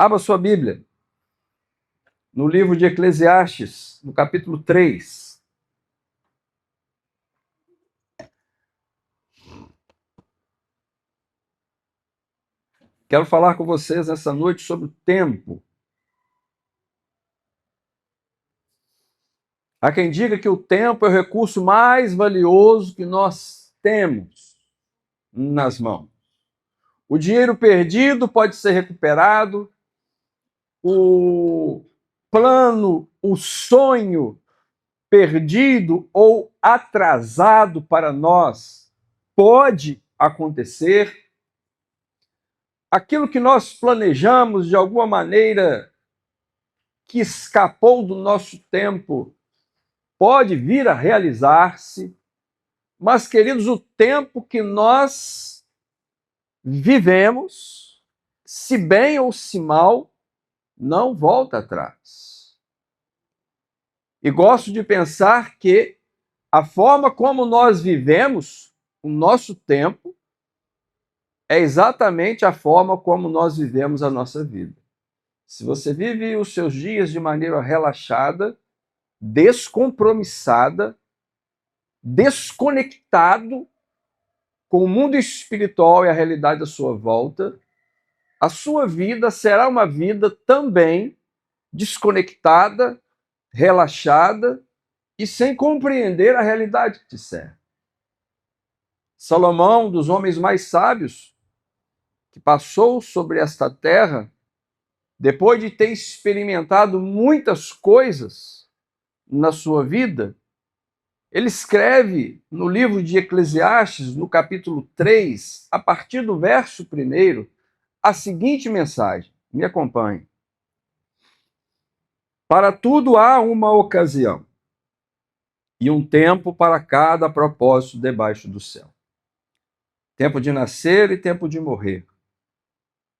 Abra sua Bíblia no livro de Eclesiastes, no capítulo 3. Quero falar com vocês nessa noite sobre o tempo. Há quem diga que o tempo é o recurso mais valioso que nós temos nas mãos. O dinheiro perdido pode ser recuperado, o plano, o sonho perdido ou atrasado para nós pode acontecer. Aquilo que nós planejamos de alguma maneira que escapou do nosso tempo pode vir a realizar-se, mas, queridos, o tempo que nós vivemos, se bem ou se mal, não volta atrás. E gosto de pensar que a forma como nós vivemos o nosso tempo é exatamente a forma como nós vivemos a nossa vida. Se você vive os seus dias de maneira relaxada, descompromissada, desconectado com o mundo espiritual e a realidade à sua volta, a sua vida será uma vida também desconectada, relaxada e sem compreender a realidade que te serve. Salomão, um dos homens mais sábios que passou sobre esta terra, depois de ter experimentado muitas coisas na sua vida, ele escreve no livro de Eclesiastes, no capítulo 3, a partir do verso 1, a seguinte mensagem. Me acompanhe. Para tudo há uma ocasião e um tempo para cada propósito debaixo do céu. Tempo de nascer e tempo de morrer.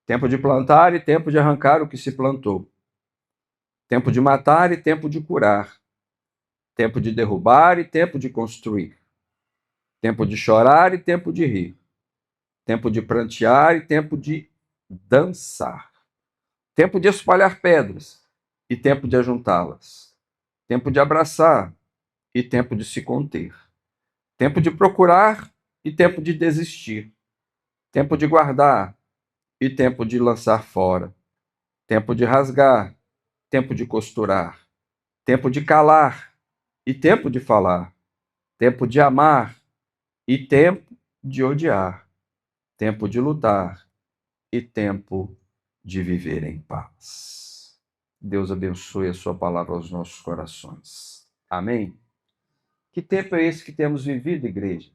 Tempo de plantar e tempo de arrancar o que se plantou. Tempo de matar e tempo de curar. Tempo de derrubar e tempo de construir. Tempo de chorar e tempo de rir. Tempo de prantear e tempo de dançar. Tempo de espalhar pedras e tempo de ajuntá-las. Tempo de abraçar e tempo de se conter. Tempo de procurar e tempo de desistir. Tempo de guardar e tempo de lançar fora. Tempo de rasgar, tempo de costurar. Tempo de calar e tempo de falar. Tempo de amar e tempo de odiar. Tempo de lutar e tempo de viver em paz. Deus abençoe a sua palavra aos nossos corações. Amém? Que tempo é esse que temos vivido, igreja?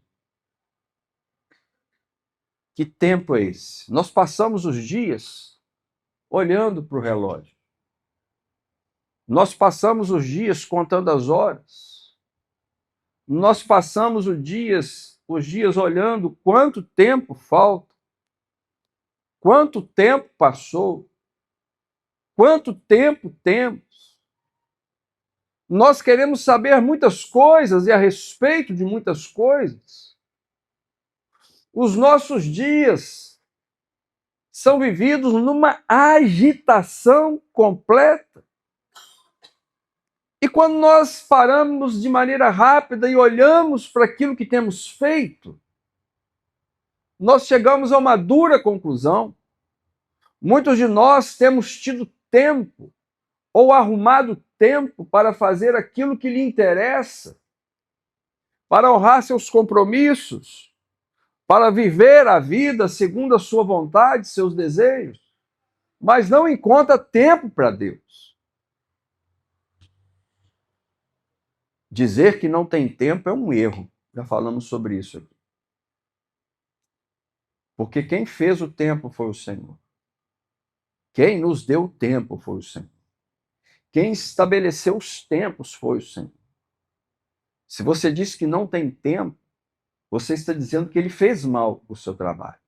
Que tempo é esse? Nós passamos os dias olhando para o relógio. Nós passamos os dias contando as horas. Nós passamos os dias olhando quanto tempo falta. Quanto tempo passou? Quanto tempo temos? Nós queremos saber muitas coisas e a respeito de muitas coisas. Os nossos dias são vividos numa agitação completa. E quando nós paramos de maneira rápida e olhamos para aquilo que temos feito, nós chegamos a uma dura conclusão. Muitos de nós temos tido tempo ou arrumado tempo para fazer aquilo que lhe interessa, para honrar seus compromissos, para viver a vida segundo a sua vontade, seus desejos, mas não encontra tempo para Deus. Dizer que não tem tempo é um erro. Já falamos sobre isso aqui. Porque quem fez o tempo foi o Senhor. Quem nos deu o tempo foi o Senhor. Quem estabeleceu os tempos foi o Senhor. Se você diz que não tem tempo, você está dizendo que ele fez mal o seu trabalho.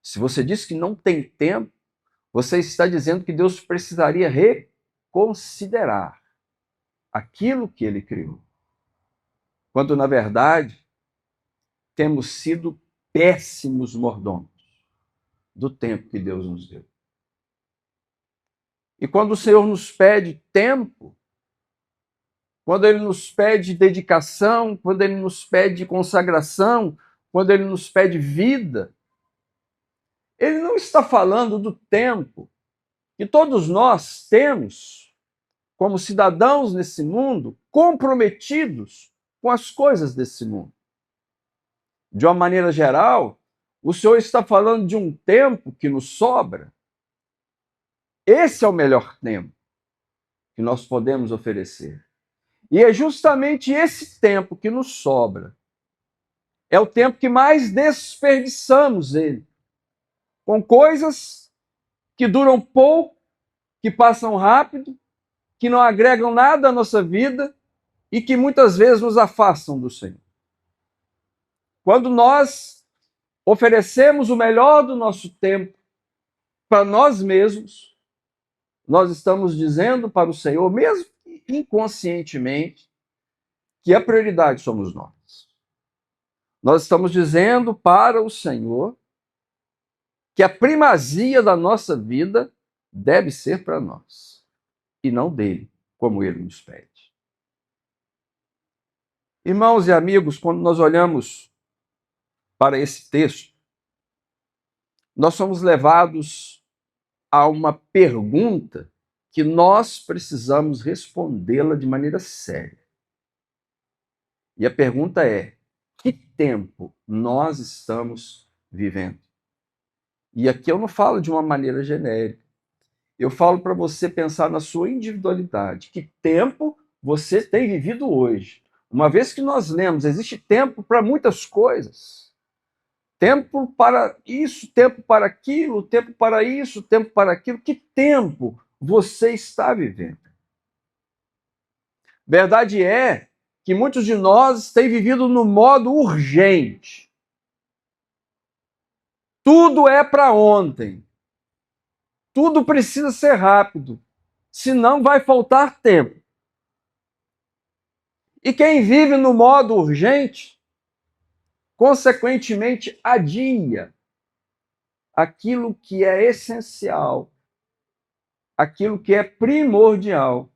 Se você diz que não tem tempo, você está dizendo que Deus precisaria reconsiderar aquilo que ele criou. Quando, na verdade, temos sido péssimos mordomos do tempo que Deus nos deu. E quando o Senhor nos pede tempo, quando Ele nos pede dedicação, quando Ele nos pede consagração, quando Ele nos pede vida, Ele não está falando do tempo que todos nós temos como cidadãos nesse mundo, comprometidos com as coisas desse mundo. De uma maneira geral, o Senhor está falando de um tempo que nos sobra. Esse é o melhor tempo que nós podemos oferecer. E é justamente esse tempo que nos sobra. É o tempo que mais desperdiçamos ele, com coisas que duram pouco, que passam rápido, que não agregam nada à nossa vida e que muitas vezes nos afastam do Senhor. Quando nós oferecemos o melhor do nosso tempo para nós mesmos, nós estamos dizendo para o Senhor, mesmo inconscientemente, que a prioridade somos nós. Nós estamos dizendo para o Senhor que a primazia da nossa vida deve ser para nós e não dele, como ele nos pede. Irmãos e amigos, quando nós olhamos para esse texto, nós somos levados a uma pergunta que nós precisamos respondê-la de maneira séria. E a pergunta é: que tempo nós estamos vivendo? E aqui eu não falo de uma maneira genérica. Eu falo para você pensar na sua individualidade. Que tempo você tem vivido hoje? Uma vez que nós lemos, existe tempo para muitas coisas. Tempo para isso, tempo para aquilo, tempo para isso, tempo para aquilo. Que tempo você está vivendo? Verdade é que muitos de nós têm vivido no modo urgente. Tudo é para ontem. Tudo precisa ser rápido, senão vai faltar tempo. E quem vive no modo urgente, consequentemente, adia aquilo que é essencial, aquilo que é primordial,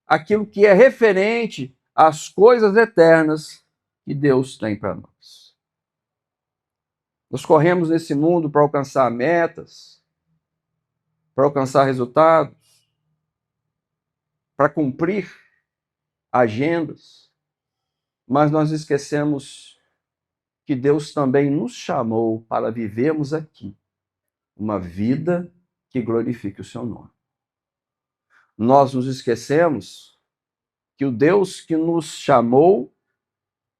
aquilo que é referente às coisas eternas que Deus tem para nós. Nós corremos nesse mundo para alcançar metas, para alcançar resultados, para cumprir agendas, mas nós esquecemos que Deus também nos chamou para vivermos aqui uma vida que glorifique o seu nome. Nós nos esquecemos que o Deus que nos chamou,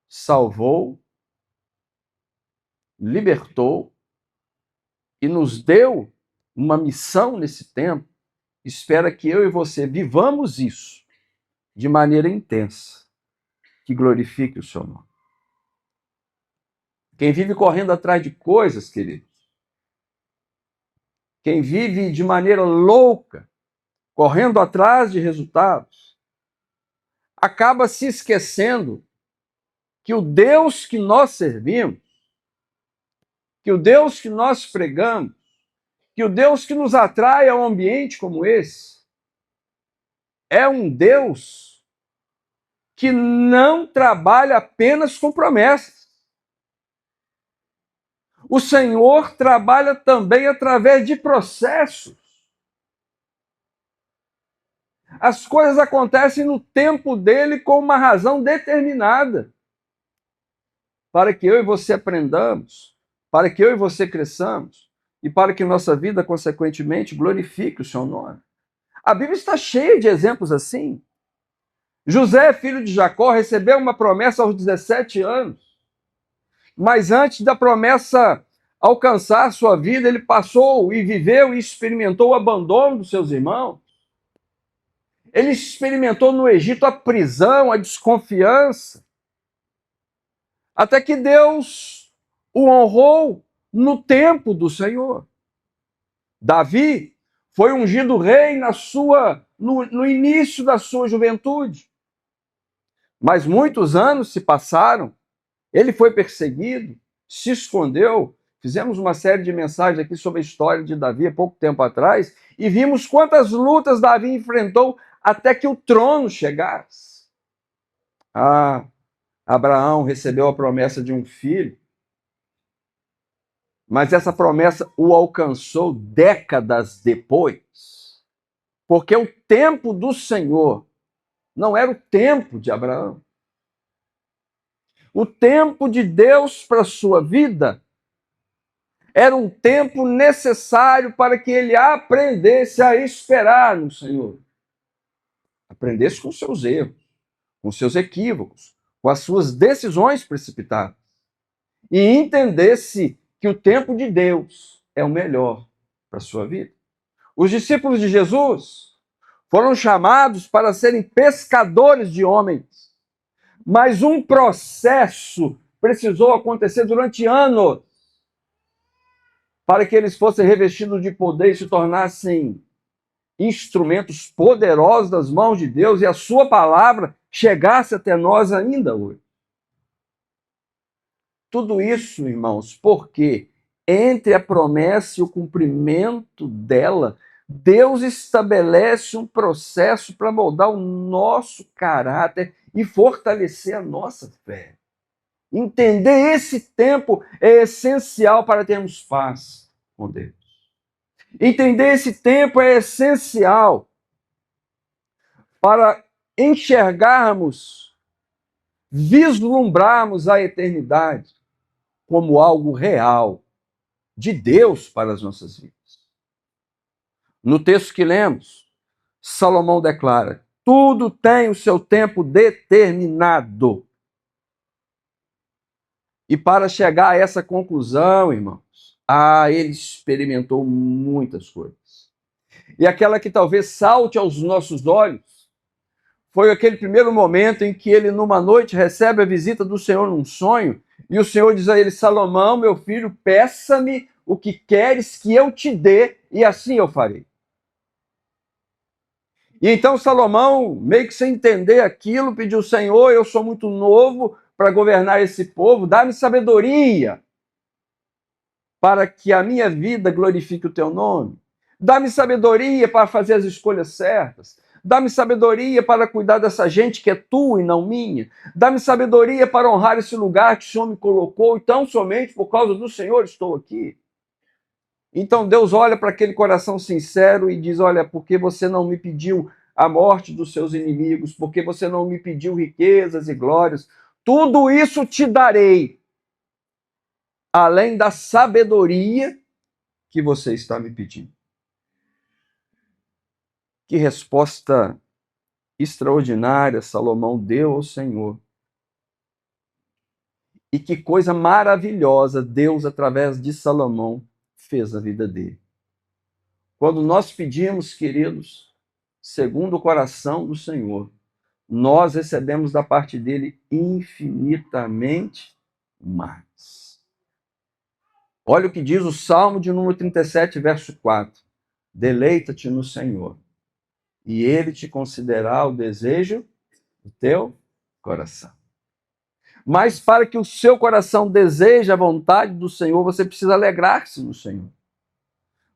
salvou, libertou e nos deu uma missão nesse tempo, espera que eu e você vivamos isso de maneira intensa, que glorifique o seu nome. Quem vive correndo atrás de coisas, queridos, quem vive de maneira louca, correndo atrás de resultados, acaba se esquecendo que o Deus que nós servimos, que o Deus que nós pregamos, que o Deus que nos atrai a um ambiente como esse, é um Deus que não trabalha apenas com promessas. O Senhor trabalha também através de processos. As coisas acontecem no tempo dele com uma razão determinada, para que eu e você aprendamos, para que eu e você cresçamos e para que nossa vida, consequentemente, glorifique o seu nome. A Bíblia está cheia de exemplos assim. José, filho de Jacó, recebeu uma promessa aos 17 anos, mas antes da promessa alcançar sua vida, ele passou e viveu e experimentou o abandono dos seus irmãos. Ele experimentou no Egito a prisão, a desconfiança, até que Deus o honrou no tempo do Senhor. Davi foi ungido rei no início da sua juventude. Mas muitos anos se passaram, ele foi perseguido, se escondeu, Fizemos uma série de mensagens aqui sobre a história de Davi há pouco tempo atrás e vimos quantas lutas Davi enfrentou até que o trono chegasse. Abraão recebeu a promessa de um filho, mas essa promessa o alcançou décadas depois, porque o tempo do Senhor não era o tempo de Abraão. O tempo de Deus para a sua vida era um tempo necessário para que ele aprendesse a esperar no Senhor. Aprendesse com seus erros, com seus equívocos, com as suas decisões precipitadas. E entendesse que o tempo de Deus é o melhor para a sua vida. Os discípulos de Jesus foram chamados para serem pescadores de homens, mas um processo precisou acontecer durante anos para que eles fossem revestidos de poder e se tornassem instrumentos poderosos das mãos de Deus e a sua palavra chegasse até nós ainda hoje. Tudo isso, irmãos, porque entre a promessa e o cumprimento dela, Deus estabelece um processo para moldar o nosso caráter e fortalecer a nossa fé. Entender esse tempo é essencial para termos paz com Deus. Entender esse tempo é essencial para enxergarmos, vislumbrarmos a eternidade como algo real de Deus para as nossas vidas. No texto que lemos, Salomão declara: tudo tem o seu tempo determinado. E para chegar a essa conclusão, irmãos, ele experimentou muitas coisas. E aquela que talvez salte aos nossos olhos foi aquele primeiro momento em que ele, numa noite, recebe a visita do Senhor num sonho, e o Senhor diz a ele: Salomão, meu filho, peça-me o que queres que eu te dê, e assim eu farei. E então Salomão, meio que sem entender aquilo, pediu: Senhor, eu sou muito novo para governar esse povo, dá-me sabedoria para que a minha vida glorifique o teu nome. Dá-me sabedoria para fazer as escolhas certas. Dá-me sabedoria para cuidar dessa gente que é tua e não minha. Dá-me sabedoria para honrar esse lugar que o Senhor me colocou, e tão somente por causa do Senhor estou aqui. Então Deus olha para aquele coração sincero e diz: olha, porque você não me pediu a morte dos seus inimigos, porque você não me pediu riquezas e glórias, tudo isso te darei, além da sabedoria que você está me pedindo. Que resposta extraordinária Salomão deu ao Senhor. E que coisa maravilhosa Deus, através de Salomão, fez na vida dele. Quando nós pedimos, queridos, segundo o coração do Senhor, nós recebemos da parte dele infinitamente mais. Olha o que diz o Salmo de número 37, verso 4. Deleita-te no Senhor, e ele te concederá o desejo do teu coração. Mas para que o seu coração deseje a vontade do Senhor, você precisa alegrar-se no Senhor.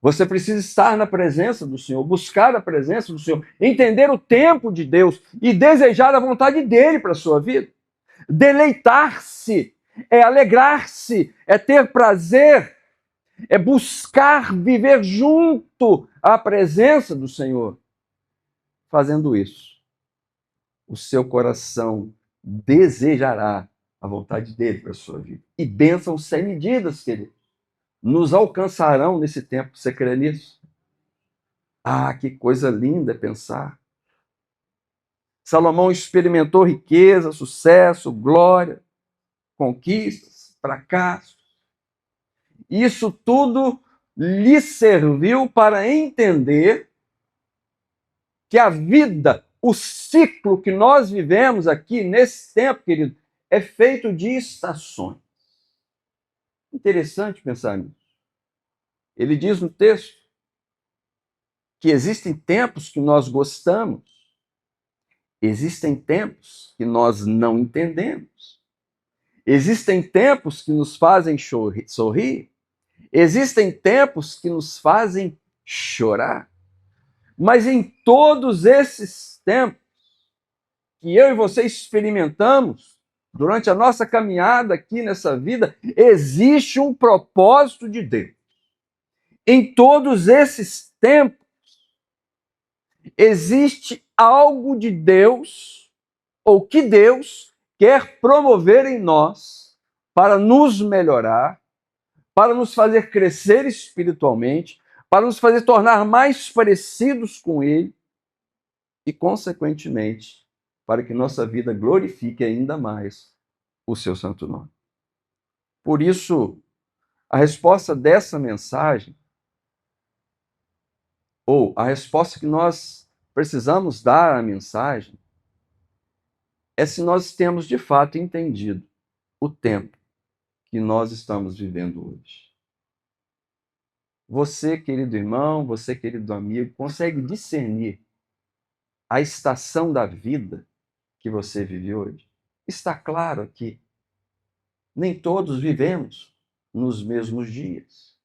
Você precisa estar na presença do Senhor, buscar a presença do Senhor, entender o tempo de Deus e desejar a vontade dele para a sua vida. Deleitar-se é alegrar-se, é ter prazer, é buscar viver junto à presença do Senhor. Fazendo isso, o seu coração desejará a vontade dele para a sua vida. E bênçãos sem medidas, querido, nos alcançarão nesse tempo. Você crê nisso? Que coisa linda pensar. Salomão experimentou riqueza, sucesso, glória, conquistas, fracassos. Isso tudo lhe serviu para entender que a vida, o ciclo que nós vivemos aqui nesse tempo, querido, é feito de estações. Interessante pensar nisso. Ele diz no texto que existem tempos que nós gostamos, existem tempos que nós não entendemos, existem tempos que nos fazem sorrir, Existem tempos que nos fazem chorar. Mas em todos esses tempos que eu e você experimentamos, durante a nossa caminhada aqui nessa vida, existe um propósito de Deus. Em todos esses tempos, existe algo de Deus, ou que Deus quer promover em nós para nos melhorar, para nos fazer crescer espiritualmente, para nos fazer tornar mais parecidos com Ele e, consequentemente, para que nossa vida glorifique ainda mais o seu santo nome. Por isso, a resposta dessa mensagem, ou a resposta que nós precisamos dar à mensagem, é se nós temos de fato entendido o tempo que nós estamos vivendo hoje. Você, querido irmão, você, querido amigo, consegue discernir a estação da vida que você vive hoje? Está claro que nem todos vivemos nos mesmos dias,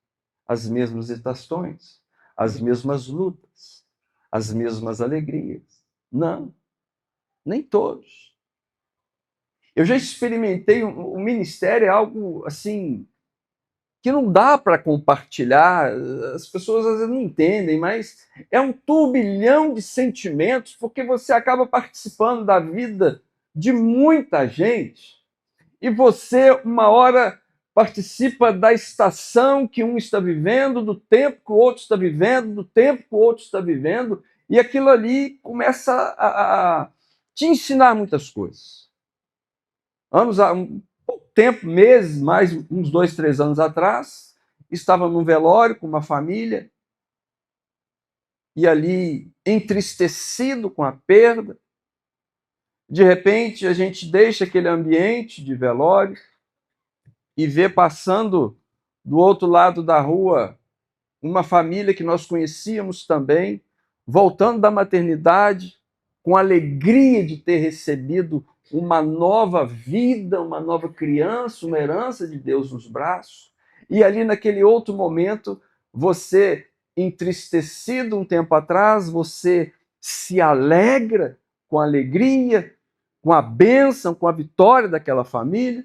as mesmas estações, as mesmas lutas, as mesmas alegrias. Não, nem todos. Eu já experimentei, o ministério é algo assim que não dá para compartilhar, as pessoas às vezes não entendem, mas é um turbilhão de sentimentos, porque você acaba participando da vida de muita gente, e você, uma hora, participa da estação que um está vivendo, do tempo que o outro está vivendo, do tempo que o outro está vivendo, e aquilo ali começa a te ensinar muitas coisas. Pouco tempo, meses, mais uns 2, 3 anos atrás, estava num velório com uma família, e ali, entristecido com a perda, de repente a gente deixa aquele ambiente de velório e vê passando do outro lado da rua uma família que nós conhecíamos também, voltando da maternidade, com alegria de ter recebido uma nova vida, uma nova criança, uma herança de Deus nos braços. E ali naquele outro momento, você, entristecido um tempo atrás, você se alegra com a alegria, com a bênção, com a vitória daquela família.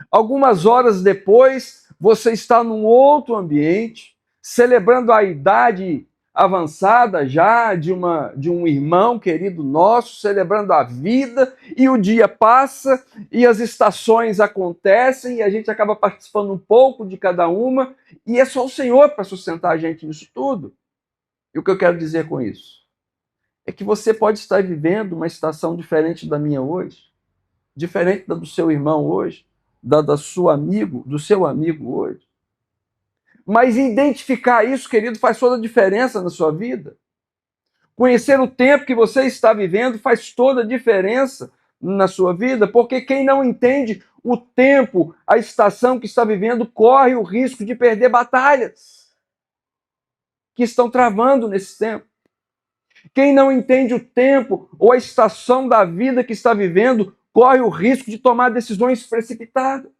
Algumas horas depois, você está num outro ambiente, celebrando a idade avançada já de um irmão querido nosso, celebrando a vida, e o dia passa, e as estações acontecem, e a gente acaba participando um pouco de cada uma, e é só o Senhor para sustentar a gente nisso tudo. E o que eu quero dizer com isso? É que você pode estar vivendo uma estação diferente da minha hoje, diferente da do seu irmão hoje, da sua amigo, do seu amigo hoje. Mas identificar isso, querido, faz toda a diferença na sua vida. Conhecer o tempo que você está vivendo faz toda a diferença na sua vida, porque quem não entende o tempo, a estação que está vivendo, corre o risco de perder batalhas que estão travando nesse tempo. Quem não entende o tempo ou a estação da vida que está vivendo, corre o risco de tomar decisões precipitadas.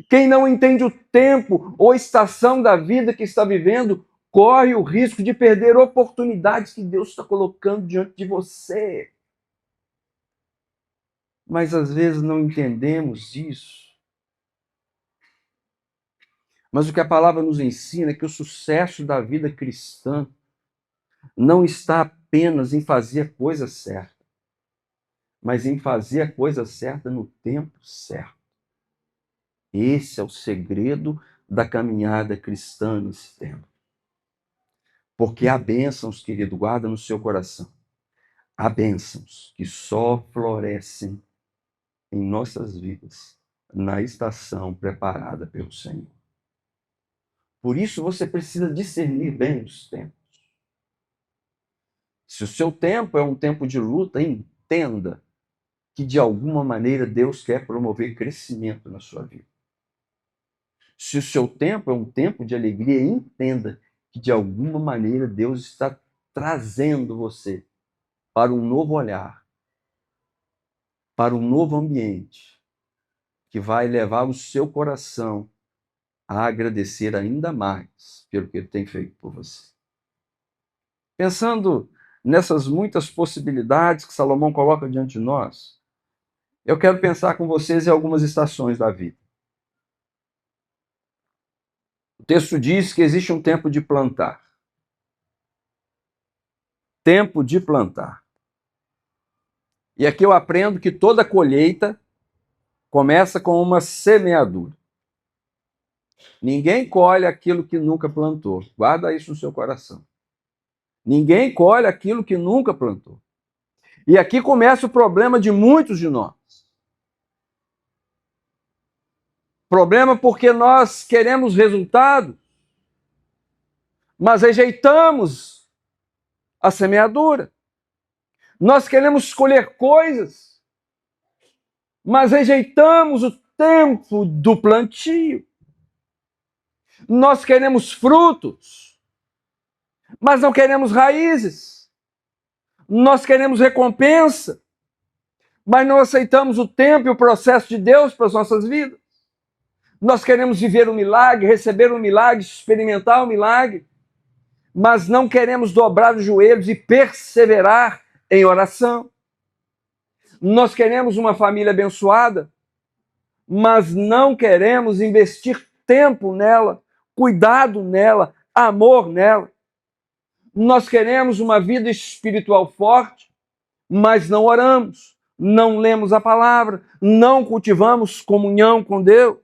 Quem não entende o tempo ou estação da vida que está vivendo, corre o risco de perder oportunidades que Deus está colocando diante de você. Mas às vezes não entendemos isso. Mas o que a palavra nos ensina é que o sucesso da vida cristã não está apenas em fazer a coisa certa, mas em fazer a coisa certa no tempo certo. Esse é o segredo da caminhada cristã nesse tempo. Porque há bênçãos, querido, guarda no seu coração. Há bênçãos que só florescem em nossas vidas na estação preparada pelo Senhor. Por isso você precisa discernir bem os tempos. Se o seu tempo é um tempo de luta, entenda que de alguma maneira Deus quer promover crescimento na sua vida. Se o seu tempo é um tempo de alegria, entenda que de alguma maneira Deus está trazendo você para um novo olhar, para um novo ambiente, que vai levar o seu coração a agradecer ainda mais pelo que Ele tem feito por você. Pensando nessas muitas possibilidades que Salomão coloca diante de nós, eu quero pensar com vocês em algumas estações da vida. O texto diz que existe um tempo de plantar. Tempo de plantar. E aqui eu aprendo que toda colheita começa com uma semeadura. Ninguém colhe aquilo que nunca plantou. Guarda isso no seu coração. Ninguém colhe aquilo que nunca plantou. E aqui começa o problema de muitos de nós. Problema porque nós queremos resultado, mas rejeitamos a semeadura. Nós queremos escolher coisas, mas rejeitamos o tempo do plantio. Nós queremos frutos, mas não queremos raízes. Nós queremos recompensa, mas não aceitamos o tempo e o processo de Deus para as nossas vidas. Nós queremos viver o milagre, receber o milagre, experimentar o milagre, mas não queremos dobrar os joelhos e perseverar em oração. Nós queremos uma família abençoada, mas não queremos investir tempo nela, cuidado nela, amor nela. Nós queremos uma vida espiritual forte, mas não oramos, não lemos a palavra, não cultivamos comunhão com Deus.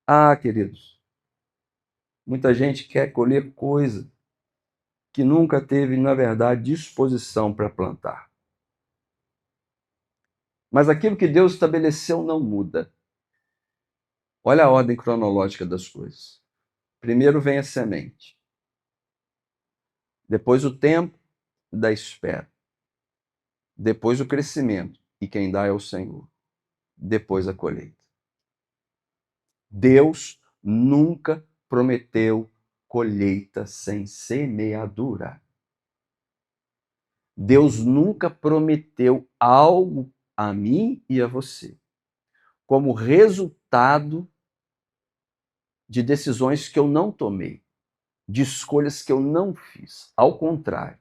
Ah, queridos, muita gente quer colher coisa que nunca teve, na verdade, disposição para plantar. Mas aquilo que Deus estabeleceu não muda. Olha a ordem cronológica das coisas. Primeiro vem a semente. Depois o tempo da espera. Depois o crescimento. E quem dá é o Senhor. Depois a colheita. Deus nunca prometeu colheita sem semeadura. Deus nunca prometeu algo a mim e a você como resultado de decisões que eu não tomei, de escolhas que eu não fiz. Ao contrário,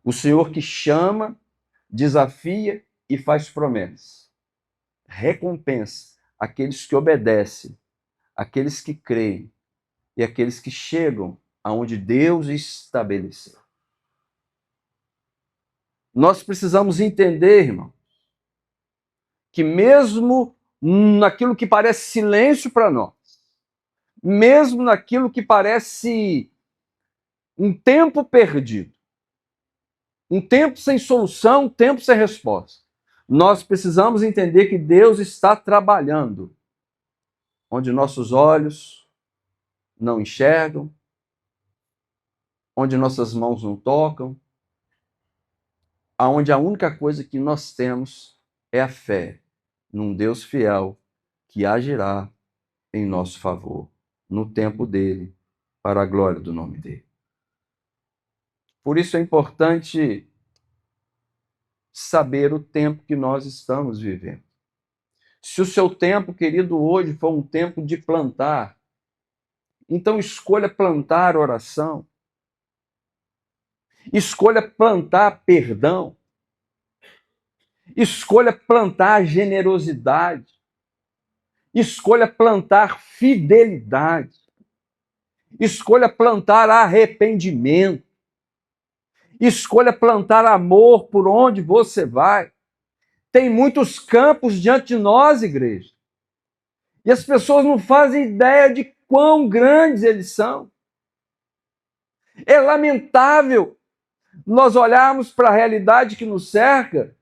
o Senhor que chama, desafia e faz promessas, recompensa aqueles que obedecem, aqueles que creem e aqueles que chegam aonde Deus estabeleceu. Nós precisamos entender, irmão, que mesmo naquilo que parece silêncio para nós, mesmo naquilo que parece um tempo perdido, um tempo sem solução, um tempo sem resposta, nós precisamos entender que Deus está trabalhando onde nossos olhos não enxergam, onde nossas mãos não tocam, aonde a única coisa que nós temos é a fé num Deus fiel que agirá em nosso favor, no tempo dele, para a glória do nome dele. Por isso é importante saber o tempo que nós estamos vivendo. Se o seu tempo, querido, hoje for um tempo de plantar, então escolha plantar oração, escolha plantar perdão, escolha plantar generosidade, escolha plantar fidelidade, escolha plantar arrependimento, escolha plantar amor por onde você vai. Tem muitos campos diante de nós, igreja. E as pessoas não fazem ideia de quão grandes eles são. É lamentável nós olharmos para a realidade que nos cerca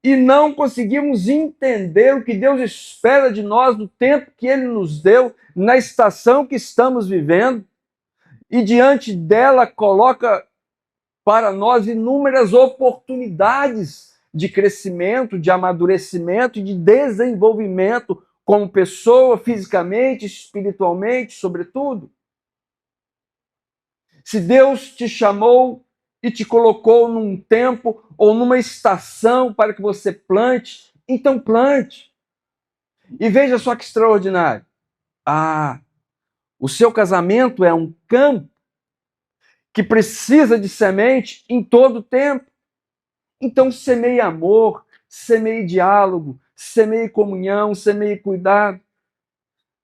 e não conseguimos entender o que Deus espera de nós no tempo que Ele nos deu, na estação que estamos vivendo, e diante dela coloca para nós inúmeras oportunidades de crescimento, de amadurecimento e de desenvolvimento como pessoa, fisicamente, espiritualmente, sobretudo. Se Deus te chamou e te colocou num tempo ou numa estação para que você plante, então plante. E veja só que extraordinário. O seu casamento é um campo que precisa de semente em todo o tempo. Então semeie amor, semeie diálogo, semeie comunhão, semeie cuidado.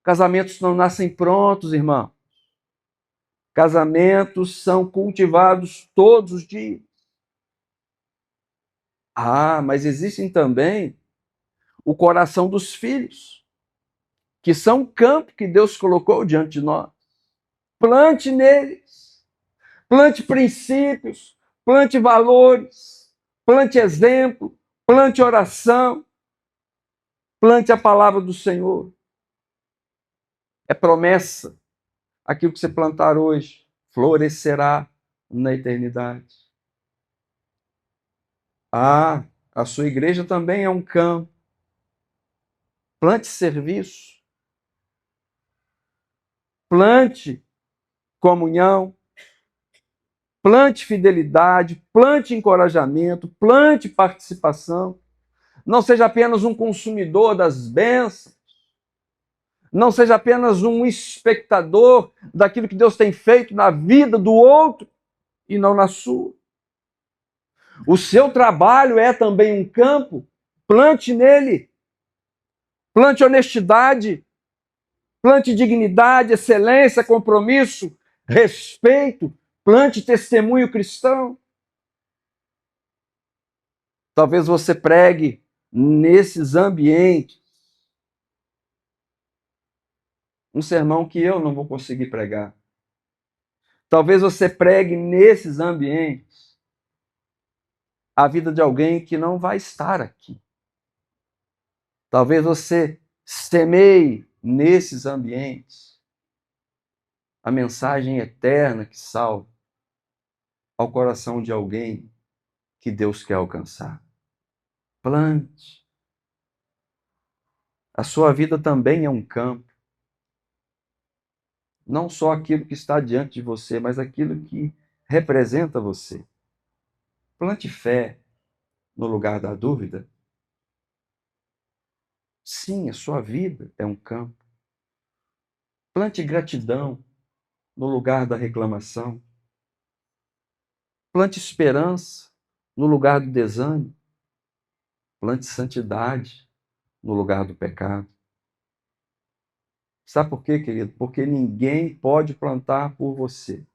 Casamentos não nascem prontos, irmão. Casamentos são cultivados todos os dias. Mas existem também o coração dos filhos, que são um campo que Deus colocou diante de nós. Plante neles, plante princípios, plante valores, plante exemplo, plante oração, plante a palavra do Senhor. É promessa. Aquilo que você plantar hoje florescerá na eternidade. A sua igreja também é um campo. Plante serviço. Plante comunhão. Plante fidelidade. Plante encorajamento. Plante participação. Não seja apenas um consumidor das bênçãos. Não seja apenas um espectador daquilo que Deus tem feito na vida do outro e não na sua. O seu trabalho é também um campo. Plante nele. Plante honestidade. Plante dignidade, excelência, compromisso, respeito. Plante testemunho cristão. Talvez você pregue nesses ambientes um sermão que eu não vou conseguir pregar. Talvez você pregue nesses ambientes a vida de alguém que não vai estar aqui. Talvez você semeie nesses ambientes a mensagem eterna que salva ao coração de alguém que Deus quer alcançar. Plante. A sua vida também é um campo. Não só aquilo que está diante de você, mas aquilo que representa você. Plante fé no lugar da dúvida. Sim, a sua vida é um campo. Plante gratidão no lugar da reclamação. Plante esperança no lugar do desânimo. Plante santidade no lugar do pecado. Sabe por quê, querido? Porque ninguém pode plantar por você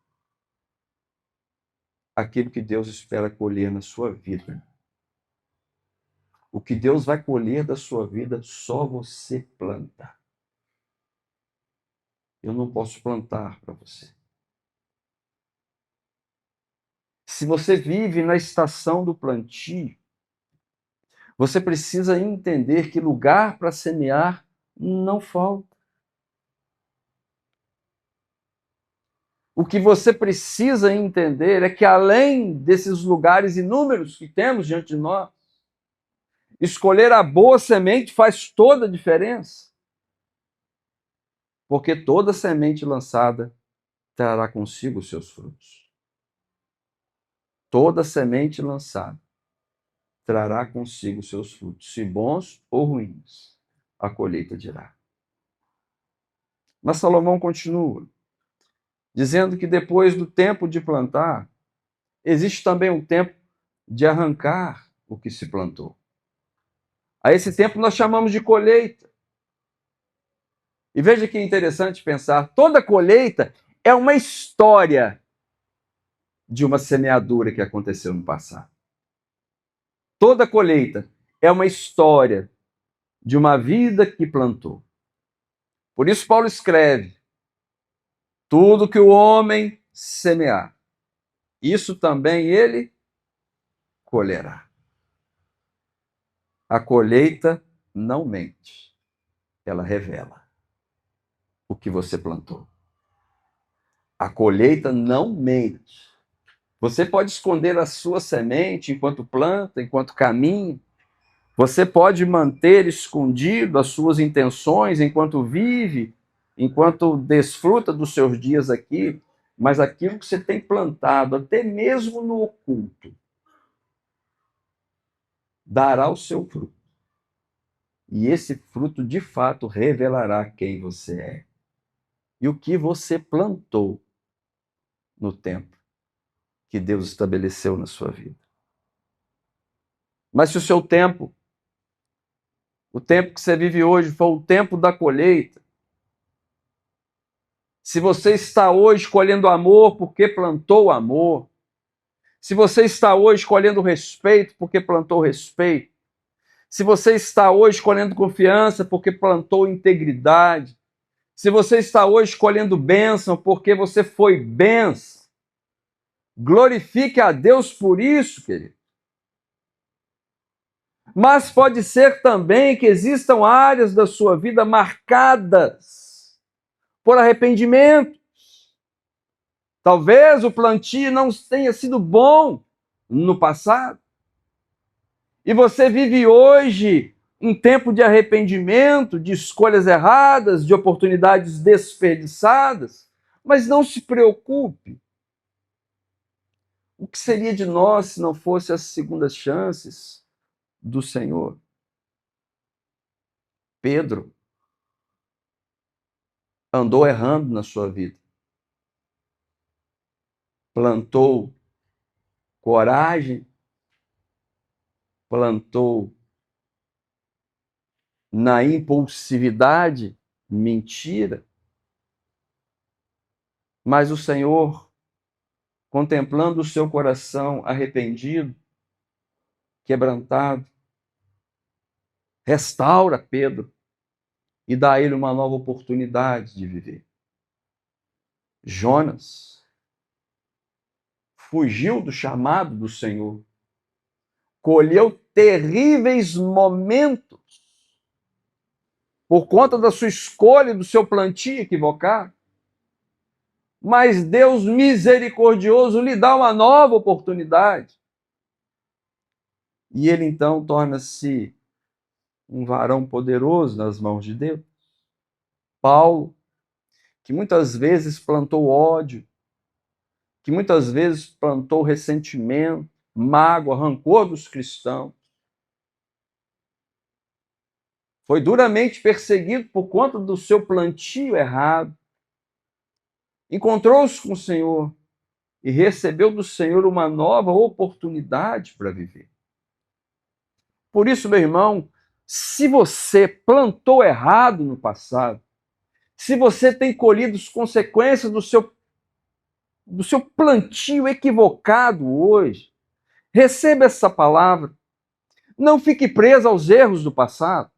aquilo que Deus espera colher na sua vida. O que Deus vai colher da sua vida, só você planta. Eu não posso plantar para você. Se você vive na estação do plantio, você precisa entender que lugar para semear não falta. O que você precisa entender é que, além desses lugares inúmeros que temos diante de nós, escolher a boa semente faz toda a diferença. Porque toda semente lançada trará consigo os seus frutos. Toda semente lançada trará consigo os seus frutos, se bons ou ruins, a colheita dirá. Mas Salomão continua, dizendo que depois do tempo de plantar, existe também um tempo de arrancar o que se plantou. A esse tempo nós chamamos de colheita. E veja que interessante pensar, toda colheita é uma história de uma semeadura que aconteceu no passado. Toda colheita é uma história de uma vida que plantou. Por isso Paulo escreve, tudo que o homem semear, isso também ele colherá. A colheita não mente, ela revela o que você plantou. A colheita não mente. Você pode esconder a sua semente enquanto planta, enquanto caminha. Você pode manter escondido as suas intenções enquanto vive, enquanto desfruta dos seus dias aqui, mas aquilo que você tem plantado, até mesmo no oculto, dará o seu fruto. E esse fruto, de fato, revelará quem você é e o que você plantou no tempo que Deus estabeleceu na sua vida. Mas se o seu tempo, o tempo que você vive hoje, for o tempo da colheita, se você está hoje colhendo amor porque plantou amor, se você está hoje colhendo respeito porque plantou respeito, se você está hoje colhendo confiança porque plantou integridade, se você está hoje colhendo bênção porque você foi bênção, glorifique a Deus por isso, querido. Mas pode ser também que existam áreas da sua vida marcadas por arrependimento. Talvez o plantio não tenha sido bom no passado. E você vive hoje um tempo de arrependimento, de escolhas erradas, de oportunidades desperdiçadas. Mas não se preocupe. O que seria de nós se não fossem as segundas chances do Senhor? Pedro andou errando na sua vida. Plantou coragem, plantou na impulsividade mentira, mas o Senhor, contemplando o seu coração arrependido, quebrantado, restaura Pedro e dá a ele uma nova oportunidade de viver. Jonas fugiu do chamado do Senhor, colheu terríveis momentos por conta da sua escolha, do seu plantio equivocado. Mas Deus misericordioso lhe dá uma nova oportunidade. E ele então torna-se um varão poderoso nas mãos de Deus. Paulo, que muitas vezes plantou ódio, que muitas vezes plantou ressentimento, mágoa, rancor dos cristãos, foi duramente perseguido por conta do seu plantio errado. Encontrou-se com o Senhor e recebeu do Senhor uma nova oportunidade para viver. Por isso, meu irmão, se você plantou errado no passado, se você tem colhido as consequências do seu plantio equivocado hoje, receba essa palavra. Não fique preso aos erros do passado.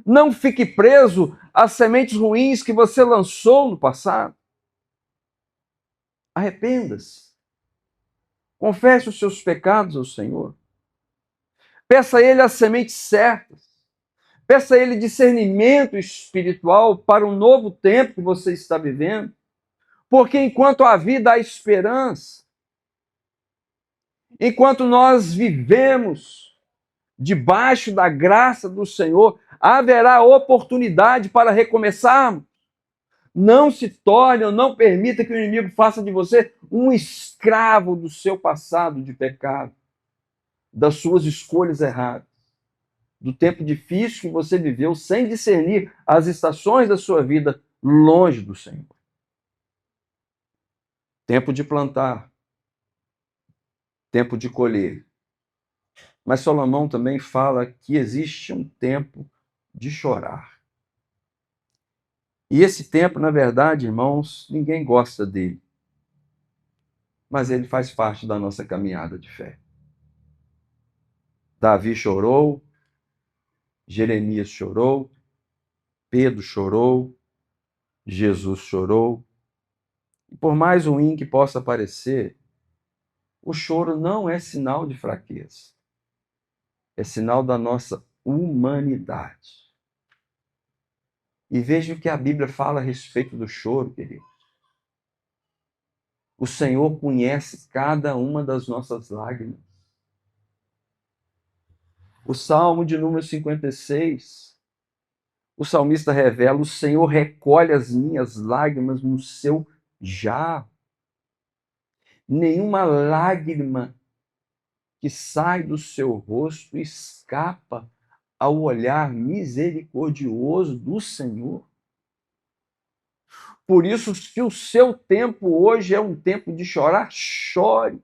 Não fique preso às sementes ruins que você lançou no passado. Arrependa-se. Confesse os seus pecados ao Senhor. Peça a Ele as sementes certas. Peça a Ele discernimento espiritual para um novo tempo que você está vivendo. Porque enquanto há vida, há esperança. Enquanto nós vivemos debaixo da graça do Senhor, haverá oportunidade para recomeçarmos. Não se torne ou não permita que o inimigo faça de você um escravo do seu passado de pecado, das suas escolhas erradas, do tempo difícil que você viveu sem discernir as estações da sua vida longe do Senhor. Tempo de plantar, tempo de colher. Mas Salomão também fala que existe um tempo de chorar. E esse tempo, na verdade, irmãos, ninguém gosta dele. Mas ele faz parte da nossa caminhada de fé. Davi chorou, Jeremias chorou, Pedro chorou, Jesus chorou. E por mais ruim que possa parecer, o choro não é sinal de fraqueza. É sinal da nossa humanidade. E veja o que a Bíblia fala a respeito do choro, querido. O Senhor conhece cada uma das nossas lágrimas. O Salmo de número 56, o salmista revela: o Senhor recolhe as minhas lágrimas no seu jarro. Nenhuma lágrima que sai do seu rosto escapa ao olhar misericordioso do Senhor. Por isso, se o seu tempo hoje é um tempo de chorar, chore.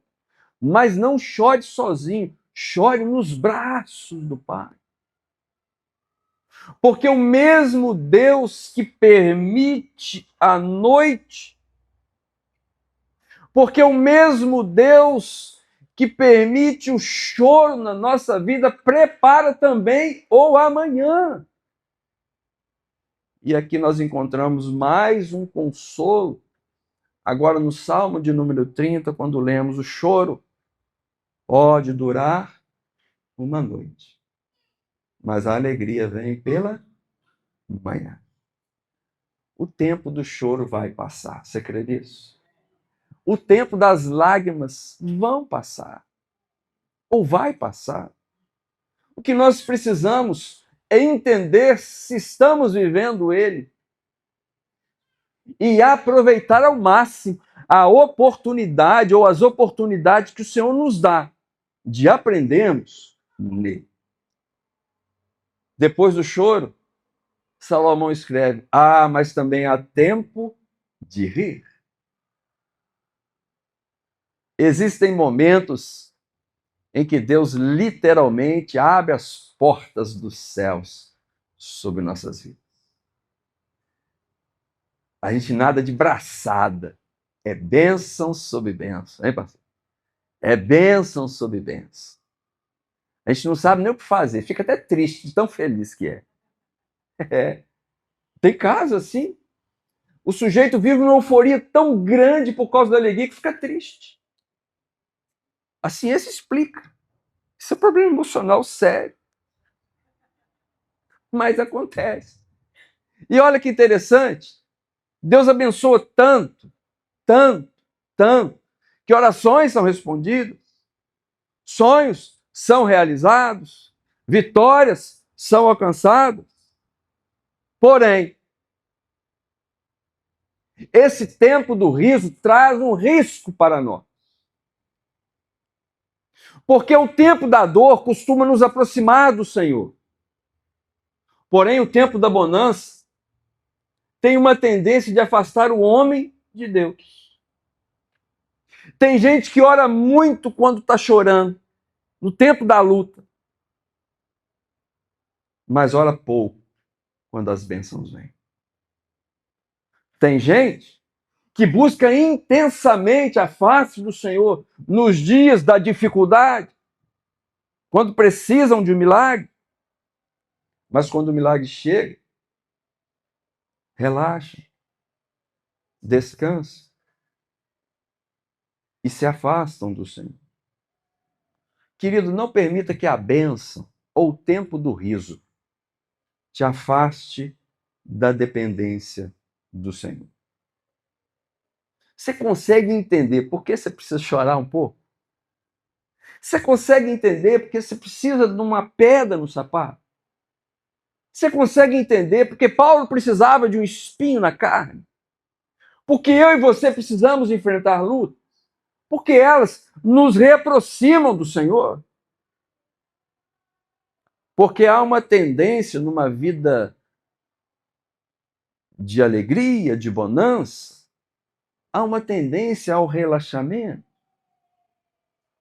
Mas não chore sozinho, chore nos braços do Pai. Porque o mesmo Deus que permite a noite, porque o mesmo Deus que permite o choro na nossa vida, prepara também o amanhã. E aqui nós encontramos mais um consolo. Agora no Salmo de número 30, quando lemos o choro, pode durar uma noite, mas a alegria vem pela manhã. O tempo do choro vai passar, você crê nisso? O tempo das lágrimas vão passar, ou vai passar. O que nós precisamos é entender se estamos vivendo ele e aproveitar ao máximo a oportunidade ou as oportunidades que o Senhor nos dá de aprendermos nele. Depois do choro, Salomão escreve: mas também há tempo de rir. Existem momentos em que Deus literalmente abre as portas dos céus sobre nossas vidas. A gente nada de braçada. É bênção sobre bênção, hein, pastor? É bênção sobre bênção. A gente não sabe nem o que fazer, fica até triste de tão feliz que é. Tem casos assim. O sujeito vive uma euforia tão grande por causa da alegria que fica triste. A ciência explica. Isso é um problema emocional sério. Mas acontece. E olha que interessante. Deus abençoa tanto, tanto, tanto, que orações são respondidas, sonhos são realizados, vitórias são alcançadas. Porém, esse tempo do riso traz um risco para nós. Porque o tempo da dor costuma nos aproximar do Senhor. Porém, o tempo da bonança tem uma tendência de afastar o homem de Deus. Tem gente que ora muito quando está chorando, no tempo da luta, mas ora pouco quando as bênçãos vêm. Tem gente que busca intensamente a face do Senhor nos dias da dificuldade, quando precisam de um milagre, mas quando o milagre chega, relaxa, descansa e se afastam do Senhor. Querido, não permita que a bênção ou o tempo do riso te afaste da dependência do Senhor. Você consegue entender por que você precisa chorar um pouco? Você consegue entender porque você precisa de uma pedra no sapato? Você consegue entender porque Paulo precisava de um espinho na carne? Porque eu e você precisamos enfrentar lutas? Porque elas nos reaproximam do Senhor? Porque há uma tendência numa vida de alegria, de bonança, há uma tendência ao relaxamento.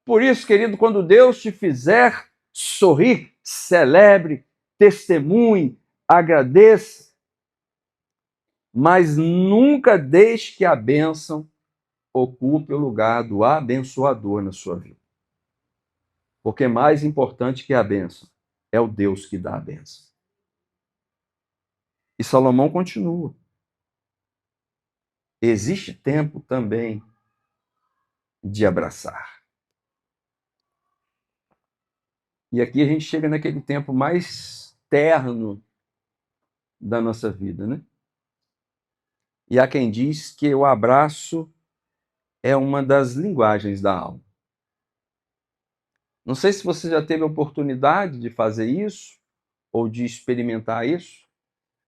Por isso, querido, quando Deus te fizer sorrir, celebre, testemunhe, agradeça, mas nunca deixe que a bênção ocupe o lugar do abençoador na sua vida. Porque mais importante que a bênção é o Deus que dá a bênção. E Salomão continua. Existe tempo também de abraçar. E aqui a gente chega naquele tempo mais terno da nossa vida, né? E há quem diz que o abraço é uma das linguagens da alma. Não sei se você já teve a oportunidade de fazer isso ou de experimentar isso.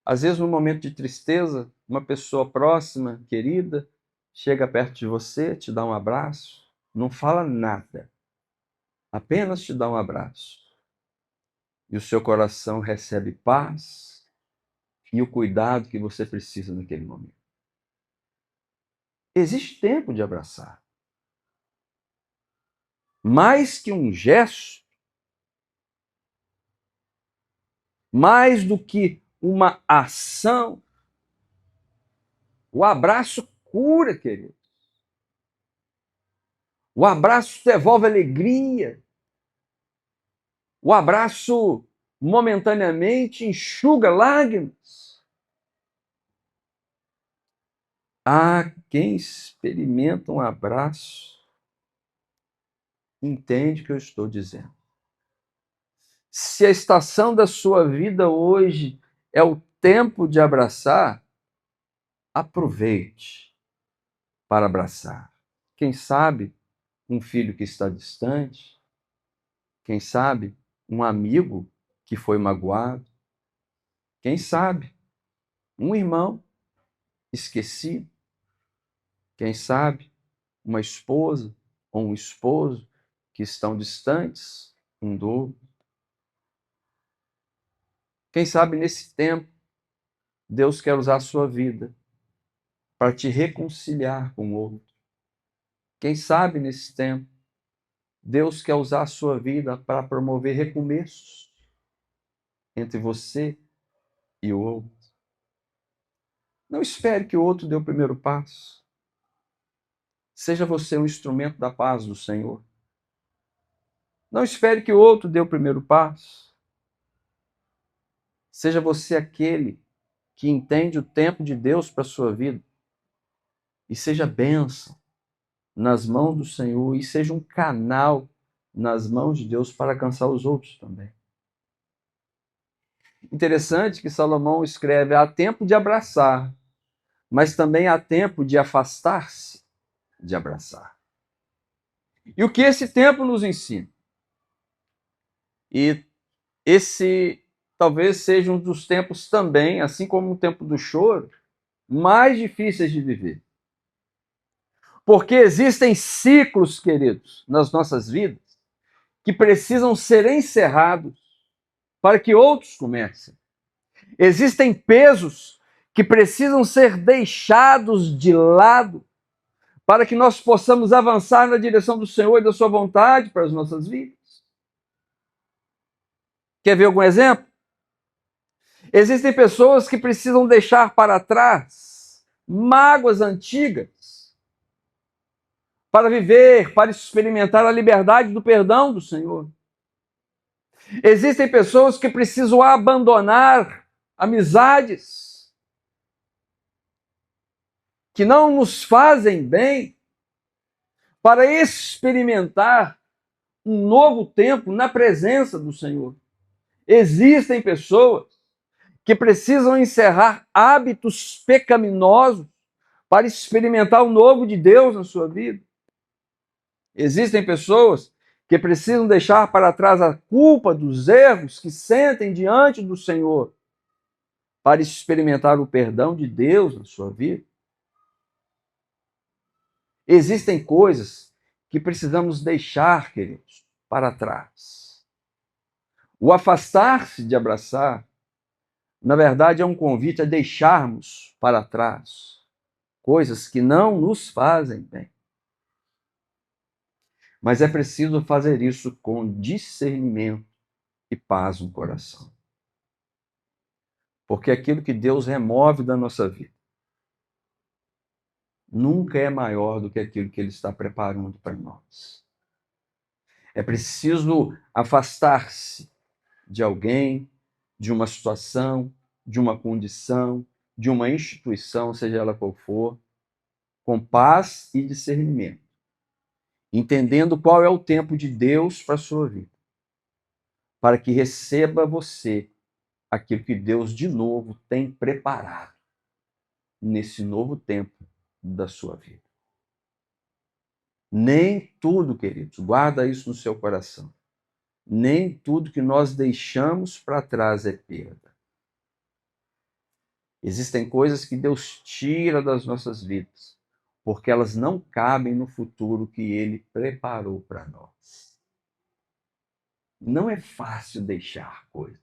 Às vezes, no momento de tristeza, uma pessoa próxima, querida, chega perto de você, te dá um abraço, não fala nada, apenas te dá um abraço. e o seu coração recebe paz e o cuidado que você precisa naquele momento. Existe tempo de abraçar. Mais que um gesto, mais do que uma ação, o abraço cura, querido. O abraço devolve alegria. O abraço momentaneamente enxuga lágrimas. Ah, quem experimenta um abraço entende o que eu estou dizendo. Se a estação da sua vida hoje é o tempo de abraçar, aproveite para abraçar. Quem sabe um filho que está distante, quem sabe um amigo que foi magoado, quem sabe um irmão esquecido, quem sabe uma esposa ou um esposo que estão distantes um do outro. Quem sabe nesse tempo Deus quer usar a sua vida para te reconciliar com o outro. Quem sabe nesse tempo Deus quer usar a sua vida para promover recomeços entre você e o outro. Não espere que o outro dê o primeiro passo. Seja você um instrumento da paz do Senhor. Não espere que o outro dê o primeiro passo. Seja você aquele que entende o tempo de Deus para a sua vida. E seja bênção nas mãos do Senhor e seja um canal nas mãos de Deus para alcançar os outros também. Interessante que Salomão escreve: há tempo de abraçar, mas também há tempo de afastar-se de abraçar. E o que esse tempo nos ensina? E esse talvez seja um dos tempos também, assim como o tempo do choro, mais difíceis de viver. Porque existem ciclos, queridos, nas nossas vidas, que precisam ser encerrados para que outros comecem. Existem pesos que precisam ser deixados de lado para que nós possamos avançar na direção do Senhor e da sua vontade para as nossas vidas. Quer ver algum exemplo? Existem pessoas que precisam deixar para trás mágoas antigas para viver, para experimentar a liberdade do perdão do Senhor. Existem pessoas que precisam abandonar amizades que não nos fazem bem para experimentar um novo tempo na presença do Senhor. Existem pessoas que precisam encerrar hábitos pecaminosos para experimentar o novo de Deus na sua vida. Existem pessoas que precisam deixar para trás a culpa dos erros que sentem diante do Senhor para experimentar o perdão de Deus na sua vida. Existem coisas que precisamos deixar, queridos, para trás. O afastar-se de abraçar, na verdade, é um convite a deixarmos para trás coisas que não nos fazem bem. Mas é preciso fazer isso com discernimento e paz no coração. Porque aquilo que Deus remove da nossa vida nunca é maior do que aquilo que Ele está preparando para nós. É preciso afastar-se de alguém, de uma situação, de uma condição, de uma instituição, seja ela qual for, com paz e discernimento, entendendo qual é o tempo de Deus para a sua vida, para que receba você aquilo que Deus de novo tem preparado nesse novo tempo da sua vida. Nem tudo, queridos, guarda isso no seu coração. Nem tudo que nós deixamos para trás é perda. Existem coisas que Deus tira das nossas vidas, porque elas não cabem no futuro que Ele preparou para nós. Não é fácil deixar coisas.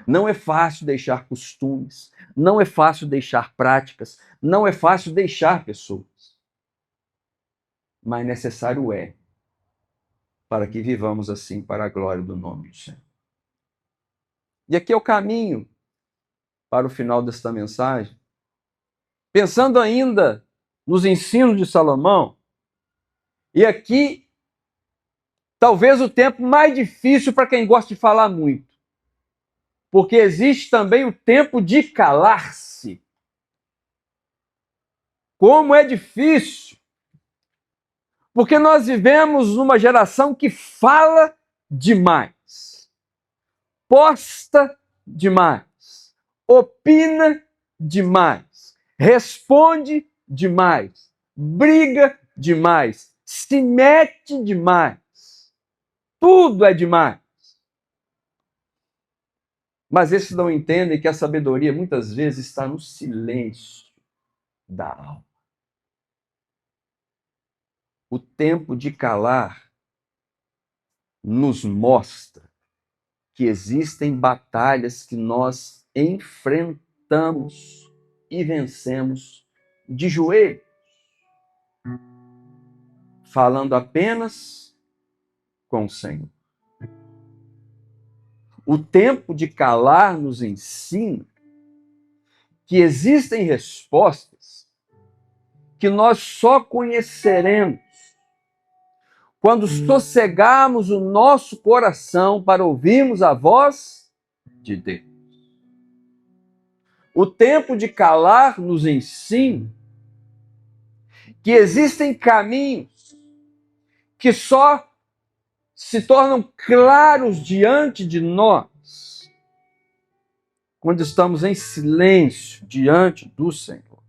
Não é fácil deixar costumes. Não é fácil deixar práticas. Não é fácil deixar pessoas. Mas necessário é para que vivamos assim para a glória do nome do Senhor. E aqui é o caminho para o final desta mensagem. Pensando ainda nos ensinos de Salomão, e aqui talvez o tempo mais difícil para quem gosta de falar muito. Porque existe também o tempo de calar-se. Como é difícil! Porque nós vivemos numa geração que fala demais, posta demais, opina demais, responde demais, briga demais, se mete demais. Tudo é demais. Mas esses não entendem que a sabedoria muitas vezes está no silêncio da alma. O tempo de calar nos mostra que existem batalhas que nós enfrentamos e vencemos de joelhos, falando apenas com o Senhor. O tempo de calar nos ensina que existem respostas que nós só conheceremos quando sossegarmos o nosso coração para ouvirmos a voz de Deus. O tempo de calar nos ensina que existem caminhos que só se tornam claros diante de nós quando estamos em silêncio diante do Senhor.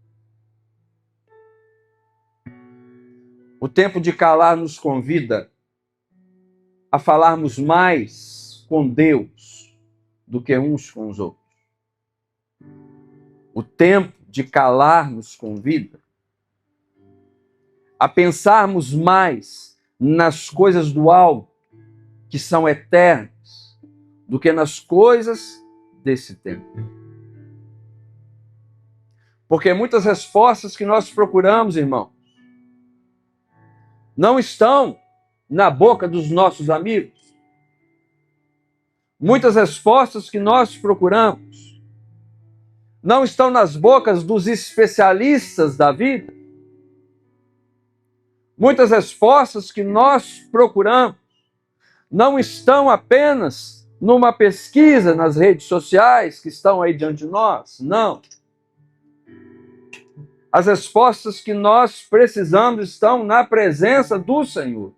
O tempo de calar nos convida a falarmos mais com Deus do que uns com os outros. O tempo de calar nos convida a pensarmos mais nas coisas do alto, que são eternas, do que nas coisas desse tempo. Porque muitas respostas que nós procuramos, irmão, não estão na boca dos nossos amigos. Muitas respostas que nós procuramos não estão nas bocas dos especialistas da vida. Muitas respostas que nós procuramos não estão apenas numa pesquisa nas redes sociais que estão aí diante de nós. Não. As respostas que nós precisamos estão na presença do Senhor.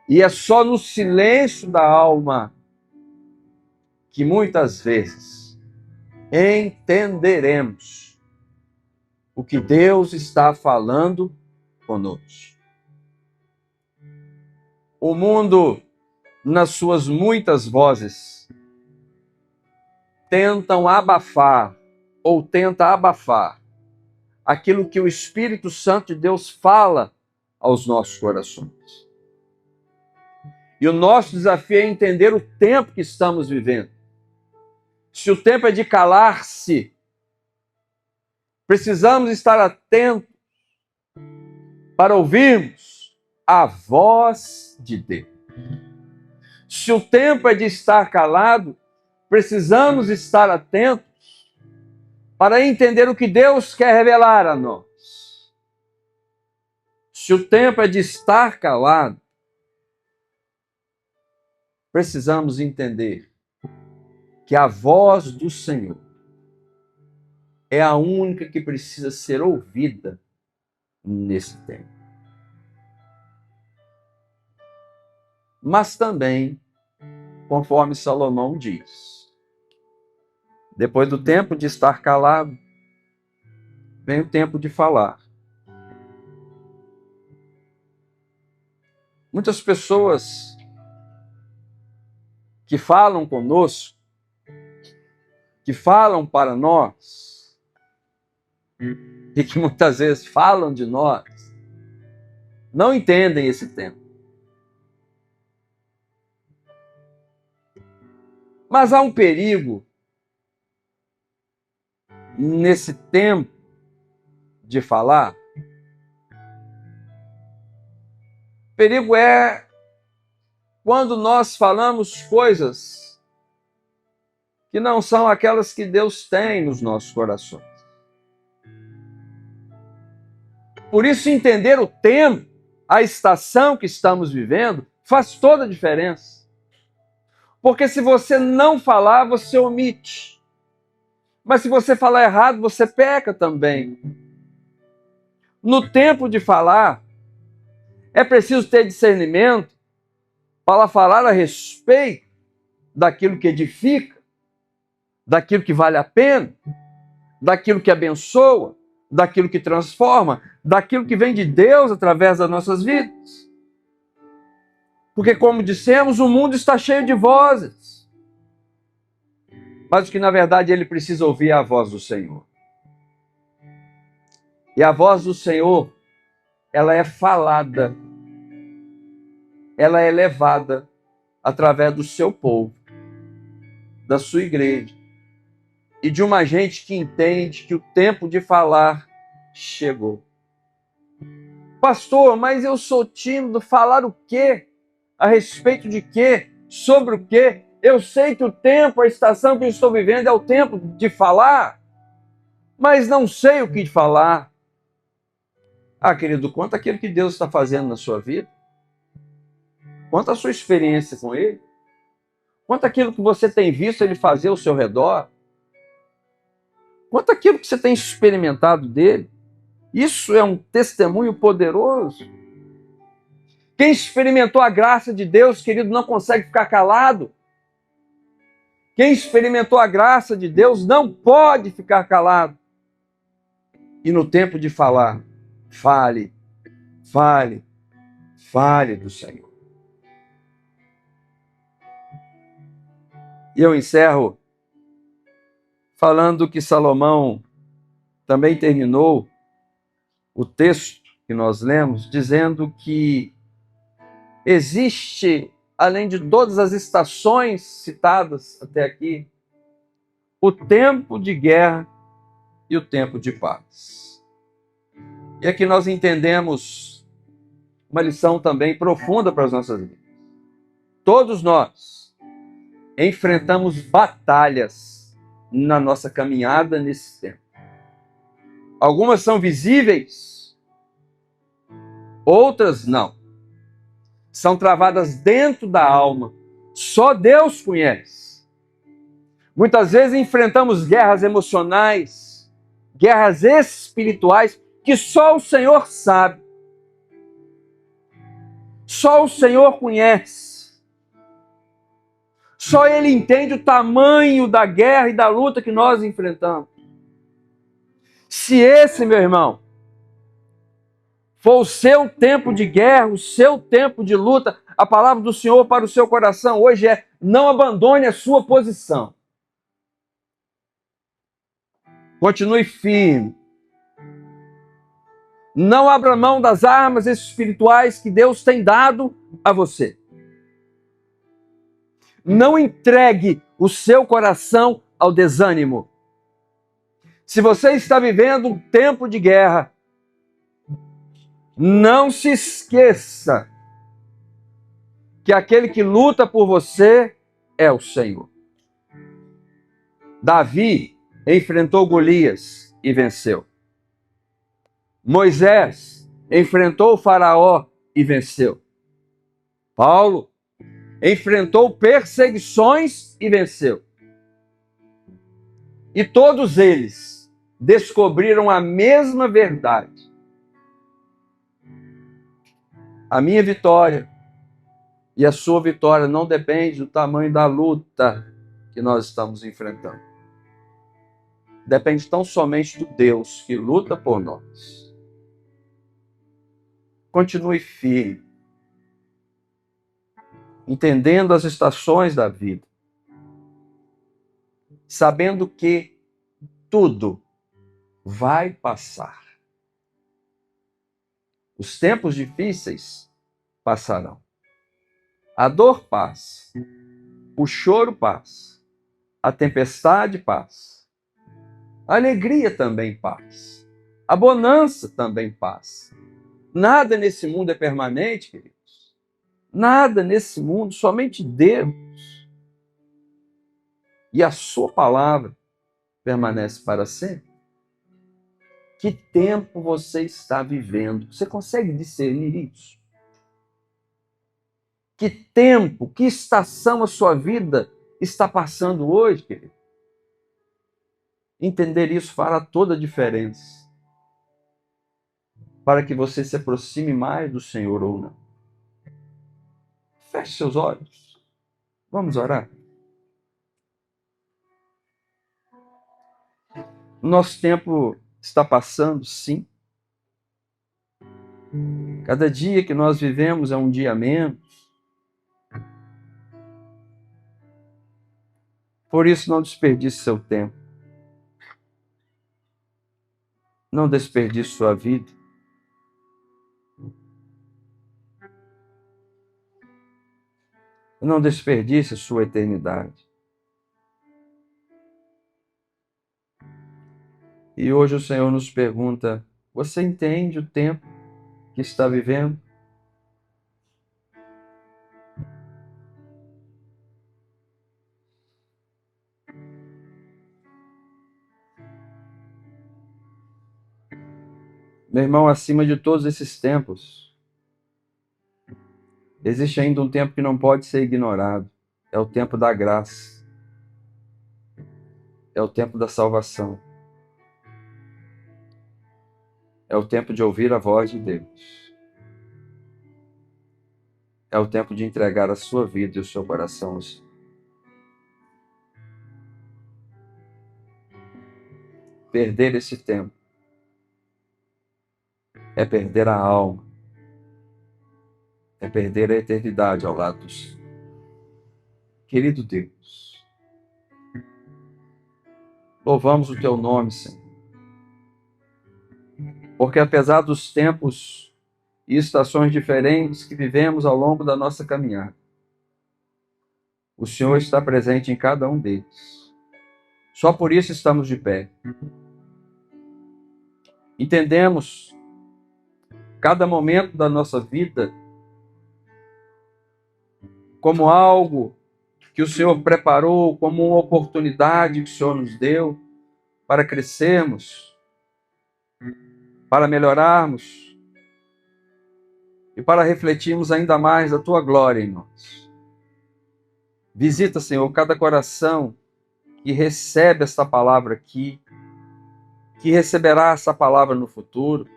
E é só no silêncio da alma que muitas vezes entenderemos o que Deus está falando conosco. O mundo, nas suas muitas vozes, tenta abafar aquilo que o Espírito Santo de Deus fala aos nossos corações. E o nosso desafio é entender o tempo que estamos vivendo. Se o tempo é de calar-se, precisamos estar atentos para ouvirmos a voz de Deus. Se o tempo é de estar calado, precisamos estar atentos para entender o que Deus quer revelar a nós. Se o tempo é de estar calado, precisamos entender que a voz do Senhor é a única que precisa ser ouvida nesse tempo. Mas também, conforme Salomão diz, depois do tempo de estar calado, vem o tempo de falar. Muitas pessoas que falam conosco, que falam para nós, e que muitas vezes falam de nós, não entendem esse tempo. Mas há um perigo nesse tempo de falar. O perigo é quando nós falamos coisas que não são aquelas que Deus tem nos nossos corações. Por isso, entender o tempo, a estação que estamos vivendo, faz toda a diferença. Porque se você não falar, você omite. Mas se você falar errado, você peca também. No tempo de falar, é preciso ter discernimento para falar a respeito daquilo que edifica, daquilo que vale a pena, daquilo que abençoa, daquilo que transforma, daquilo que vem de Deus através das nossas vidas. Porque, como dissemos, o mundo está cheio de vozes. Mas o que, na verdade, ele precisa ouvir é a voz do Senhor. E a voz do Senhor, ela é falada, ela é levada através do seu povo, da sua igreja, e de uma gente que entende que o tempo de falar chegou. Pastor, mas eu sou tímido, falar o quê? A respeito de quê? Sobre o quê? Eu sei que o tempo, a estação que eu estou vivendo é o tempo de falar, mas não sei o que falar. Ah, querido, conta aquilo que Deus está fazendo na sua vida. Conta a sua experiência com Ele. Conta aquilo que você tem visto Ele fazer ao seu redor. Conta aquilo que você tem experimentado dele. Isso é um testemunho poderoso. Quem experimentou a graça de Deus, querido, não consegue ficar calado. Quem experimentou a graça de Deus não pode ficar calado. E no tempo de falar, fale, fale, fale do Senhor. E eu encerro falando que Salomão também terminou o texto que nós lemos, dizendo que existe, além de todas as estações citadas até aqui, o tempo de guerra e o tempo de paz. E aqui nós entendemos uma lição também profunda para as nossas vidas. Todos nós enfrentamos batalhas na nossa caminhada nesse tempo. Algumas são visíveis, outras não. São travadas dentro da alma. Só Deus conhece. Muitas vezes enfrentamos guerras emocionais, guerras espirituais, que só o Senhor sabe. Só o Senhor conhece. Só Ele entende o tamanho da guerra e da luta que nós enfrentamos. Se esse, meu irmão, for o seu tempo de guerra, o seu tempo de luta, a palavra do Senhor para o seu coração hoje é: não abandone a sua posição. Continue firme. Não abra mão das armas espirituais que Deus tem dado a você. Não entregue o seu coração ao desânimo. Se você está vivendo um tempo de guerra, não se esqueça que aquele que luta por você é o Senhor. Davi enfrentou Golias e venceu. Moisés enfrentou o Faraó e venceu. Paulo enfrentou perseguições e venceu. E todos eles descobriram a mesma verdade. A minha vitória e a sua vitória não depende do tamanho da luta que nós estamos enfrentando. Depende tão somente do Deus que luta por nós. Continue firme, entendendo as estações da vida, sabendo que tudo vai passar. Os tempos difíceis passarão. A dor passa, o choro passa, A tempestade, paz. A alegria também, paz. A bonança também, paz. Nada nesse mundo é permanente, queridos. Nada nesse mundo, somente Deus. E a sua palavra permanece para sempre. Que tempo você está vivendo? Você consegue discernir isso? Que tempo, que estação a sua vida está passando hoje, querido? Entender isso fará toda a diferença para que você se aproxime mais do Senhor ou não. Feche seus olhos. Vamos orar. Nosso tempo está passando, sim. Cada dia que nós vivemos é um dia a menos. Por isso, não desperdice seu tempo. Não desperdice sua vida. Não desperdice sua eternidade. E hoje o Senhor nos pergunta: você entende o tempo que está vivendo? Meu irmão, acima de todos esses tempos, existe ainda um tempo que não pode ser ignorado. É o tempo da graça. É o tempo da salvação. É o tempo de ouvir a voz de Deus. É o tempo de entregar a sua vida e o seu coração ao Senhor. Perder esse tempo é perder a alma. É perder a eternidade ao lado do Senhor. Querido Deus, louvamos o teu nome, Senhor. Porque apesar dos tempos e estações diferentes que vivemos ao longo da nossa caminhada, o Senhor está presente em cada um deles. Só por isso estamos de pé. Entendemos cada momento da nossa vida como algo que o Senhor preparou, como uma oportunidade que o Senhor nos deu para crescermos, para melhorarmos e para refletirmos ainda mais a tua glória em nós. Visita, Senhor, cada coração que recebe esta palavra aqui, que receberá essa palavra no futuro.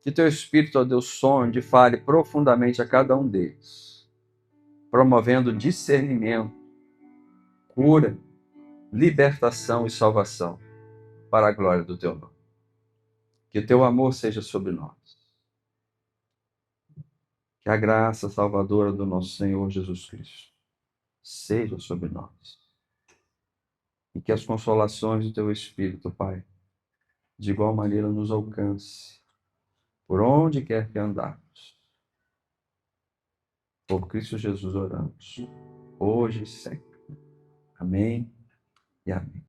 Que teu Espírito, ó Deus, sonde e fale profundamente a cada um deles, promovendo discernimento, cura, libertação e salvação para a glória do teu nome. Que o teu amor seja sobre nós. Que a graça salvadora do nosso Senhor Jesus Cristo seja sobre nós. E que as consolações do teu Espírito, Pai, de igual maneira nos alcance, por onde quer que andarmos. Por Cristo Jesus oramos, hoje e sempre. Amém e amém.